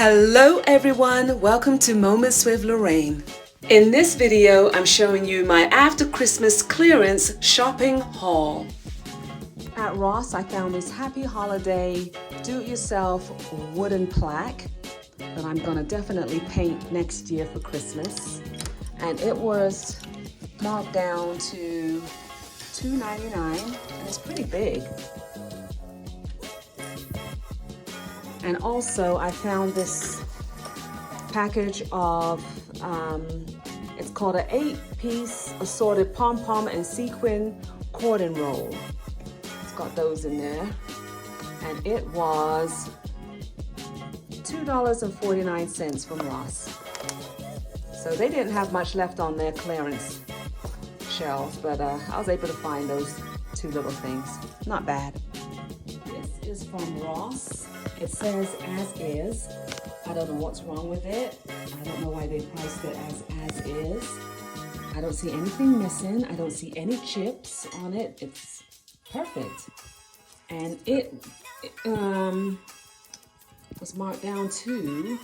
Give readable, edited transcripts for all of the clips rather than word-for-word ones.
Hello everyone, welcome to Moments with Lorraine. In this video, I'm showing you my after Christmas clearance shopping haul. At Ross, I found this Happy Holiday do-it-yourself wooden plaque that I'm gonna definitely paint next year for Christmas. And it was marked down to $2.99, and it's pretty big. And also I found this package of, it's called an 8-piece assorted pom-pom and sequin cordon roll. It's got those in there. And it was $2.49 from Ross. So they didn't have much left on their clearance shelves, but I was able to find those two little things. Not bad. This is from Ross. It says as is. I don't know what's wrong with it. I don't know why they priced it as is. I don't see anything missing. I don't see any chips on it. It's perfect. And it was marked down to,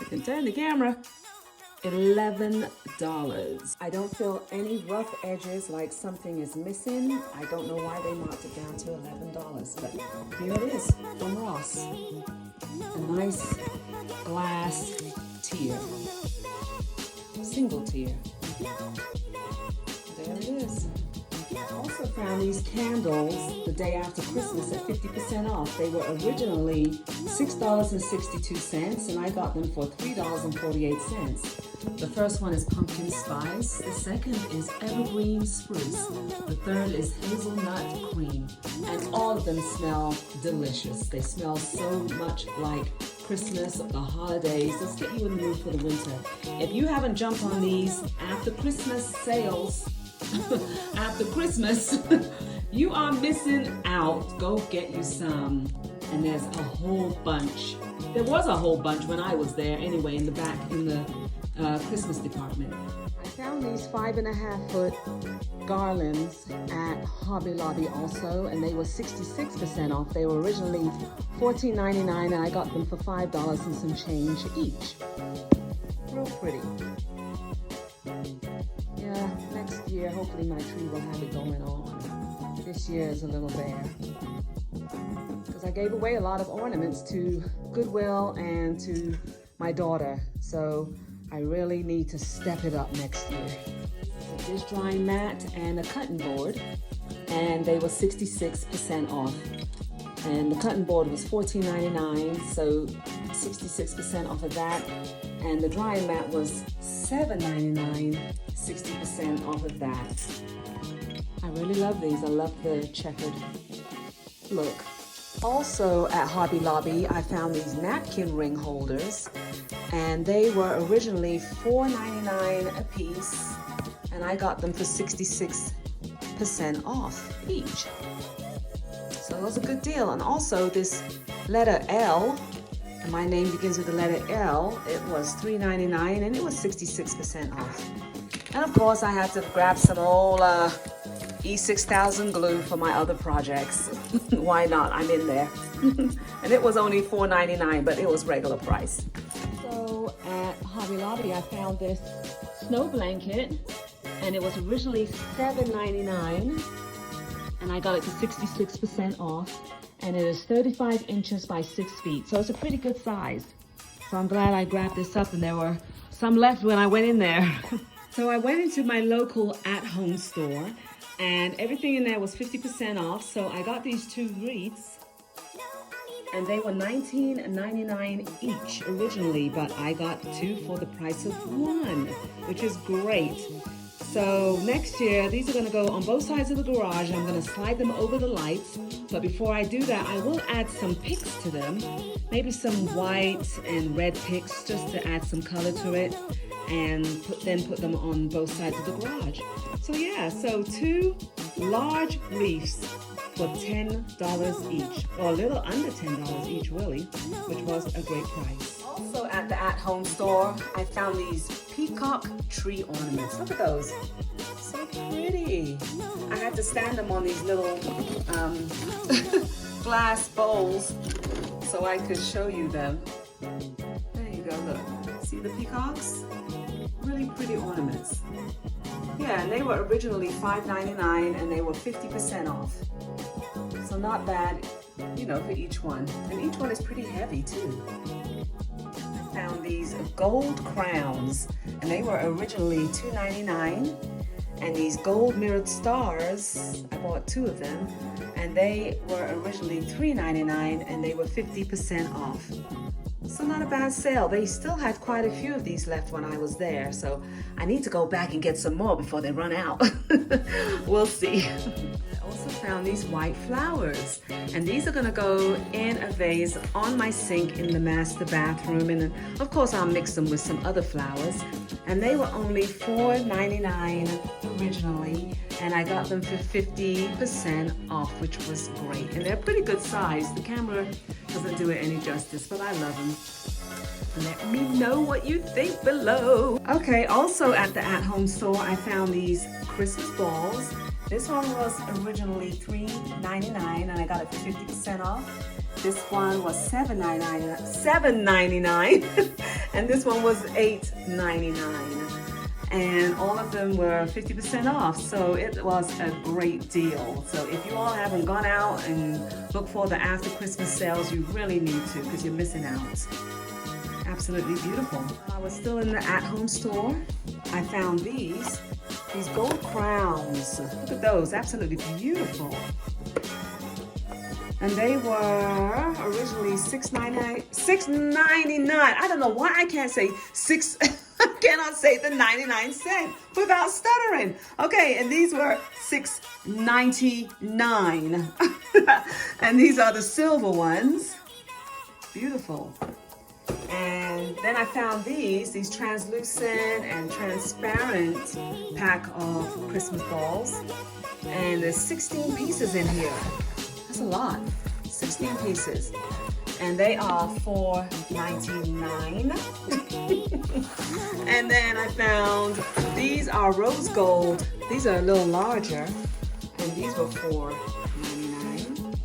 I can turn the camera, $11. I don't feel any rough edges like something is missing. I don't know why they marked it down to $11, but here it is from Ross. A nice glass tier, single tier. There it is. I also found these candles the day after Christmas at 50% off. They were originally $6.62 and I got them for $3.48. The first one is pumpkin spice, the second is evergreen spruce, the third is hazelnut cream, and all of them smell delicious. They smell so much like Christmas, the holidays. Let's get you in the mood for the winter. If you haven't jumped on these after Christmas sales, after Christmas, you are missing out. Go get you some. And there's a whole bunch. There was a whole bunch when I was there anyway, in the back in the Christmas department. I found these 5.5-foot garlands at Hobby Lobby also, and they were 66% off. They were originally $14.99 and I got them for $5 and some change each. Real pretty. Yeah, next year hopefully my tree will have it going on. This year is a little bare, because I gave away a lot of ornaments to Goodwill and to my daughter, so I really need to step it up next year. So this drying mat and a cutting board, and they were 66% off. And the cutting board was $14.99, so 66% off of that. And the drying mat was $7.99, 60% off of that. I really love these. I love the checkered look. Also at Hobby Lobby, I found these napkin ring holders, and they were originally $4.99 a piece, and I got them for 66% off each. So it was a good deal. And also this letter L, and my name begins with the letter L, it was $3.99 and it was 66% off. And of course I had to grab some old E6000 glue for my other projects. Why not? I'm in there. And it was only $4.99, but it was regular price. So at Hobby Lobby, I found this snow blanket, and it was originally $7.99, and I got it for 66% off, and it is 35 inches by 6 feet, so it's a pretty good size. So I'm glad I grabbed this up, and there were some left when I went in there. So I went into my local at-home store, and everything in there was 50% off, so I got these two wreaths, and they were $19.99 each originally, but I got two for the price of one, which is great. So next year, these are gonna go on both sides of the garage. I'm gonna slide them over the lights, but before I do that, I will add some picks to them, maybe some white and red picks just to add some color to it, and then put them on both sides of the garage. So yeah, so two large wreaths for $10 each, or a little under $10 each really, which was a great price. Also at the at-home store, I found these peacock tree ornaments. Look at those, so pretty. I had to stand them on these little glass bowls so I could show you them. There you go, look. See the peacocks? Really pretty ornaments. Yeah, and they were originally $5.99 and they were 50% off. So not bad, you know, for each one. And each one is pretty heavy too. I found these gold crowns and they were originally $2.99. And these gold mirrored stars, I bought 2 of them, and they were originally $3.99 and they were 50% off. So not a bad sale. They still had quite a few of these left when I was there, so I need to go back and get some more before they run out. We'll see. I also found these white flowers, and these are gonna go in a vase on my sink in the master bathroom, and of course I'll mix them with some other flowers. And they were only $4.99 originally, and I got them for 50% off, which was great. And they're pretty good size. The camera doesn't do it any justice, but I love them. Let me know what you think below. Okay, also at the at-home store, I found these Christmas balls. This one was originally $3.99, and I got it for 50% off. This one was $7.99, and this one was $8.99. And all of them were 50% off, so it was a great deal. So if you all haven't gone out and looked for the after Christmas sales, you really need to, because you're missing out. Absolutely beautiful. I was still in the at-home store. I found these gold crowns. Look at those, absolutely beautiful. And they were originally $6.99. I don't know why I can't say I cannot say the 99 cent without stuttering. Okay, and these were $6.99. And these are the silver ones. Beautiful. And then I found these translucent and transparent pack of Christmas balls. And there's 16 pieces in here. That's a lot. 16 pieces. And they are $4.99. And then I found these are rose gold. These are a little larger. And these were $4.99.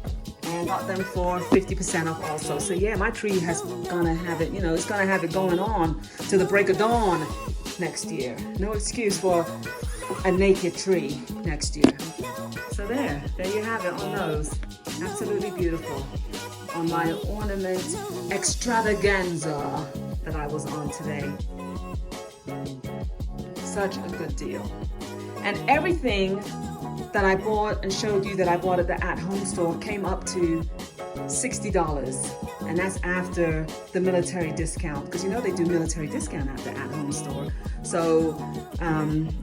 And got them for 50% off also. So yeah, my tree has gonna have it, you know, it's gonna have it going on to the break of dawn next year. No excuse for a naked tree next year. So there you have it on those. Absolutely beautiful. On my ornament extravaganza that I was on today. Such a good deal. And everything that I bought and showed you that I bought at the at-home store came up to $60. And that's after the military discount, because you know they do military discount at the at-home store. So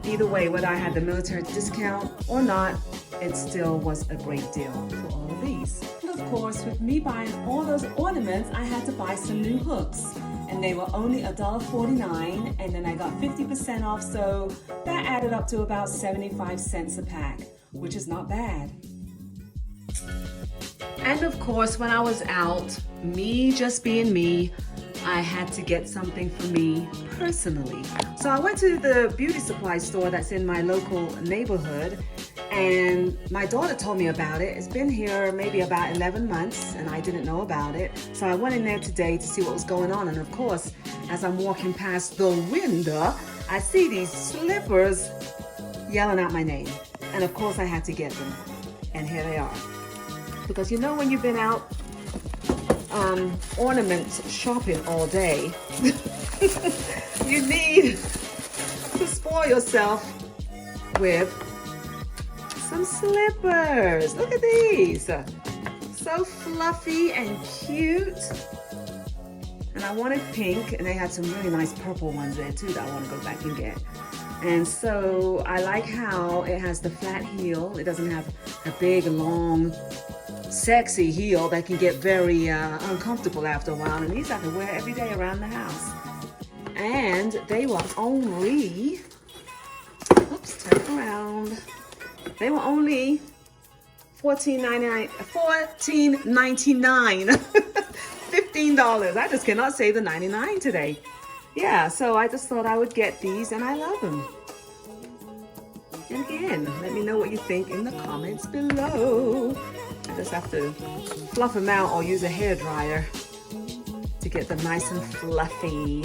either way, whether I had the military discount or not, it still was a great deal for all of these. And of course, with me buying all those ornaments, I had to buy some new hooks. And they were only $1.49, and then I got 50% off, so that added up to about 75 cents a pack, which is not bad. And of course, when I was out, me just being me, I had to get something for me personally. So I went to the beauty supply store that's in my local neighborhood, and my daughter told me about it. It's been here maybe about 11 months, and I didn't know about it. So I went in there today to see what was going on, and of course, as I'm walking past the window, I see these slippers yelling out my name. And of course, I had to get them, and here they are. Because you know when you've been out ornament shopping all day, you need to spoil yourself with some slippers. Look at these. So fluffy and cute. And I wanted pink, and they had some really nice purple ones there too that I want to go back and get. And so I like how it has the flat heel. It doesn't have a big, long, sexy heel that can get very uncomfortable after a while. And these I can wear every day around the house. And they were only, oops, turn around. They were only $14.99, $15. I just cannot say the 99 today. Yeah, so I just thought I would get these, and I love them. And again, let me know what you think in the comments below. I just have to fluff them out or use a hairdryer to get them nice and fluffy.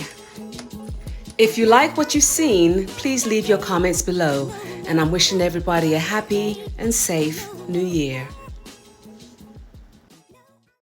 If you like what you've seen, please leave your comments below. And I'm wishing everybody a happy and safe New Year.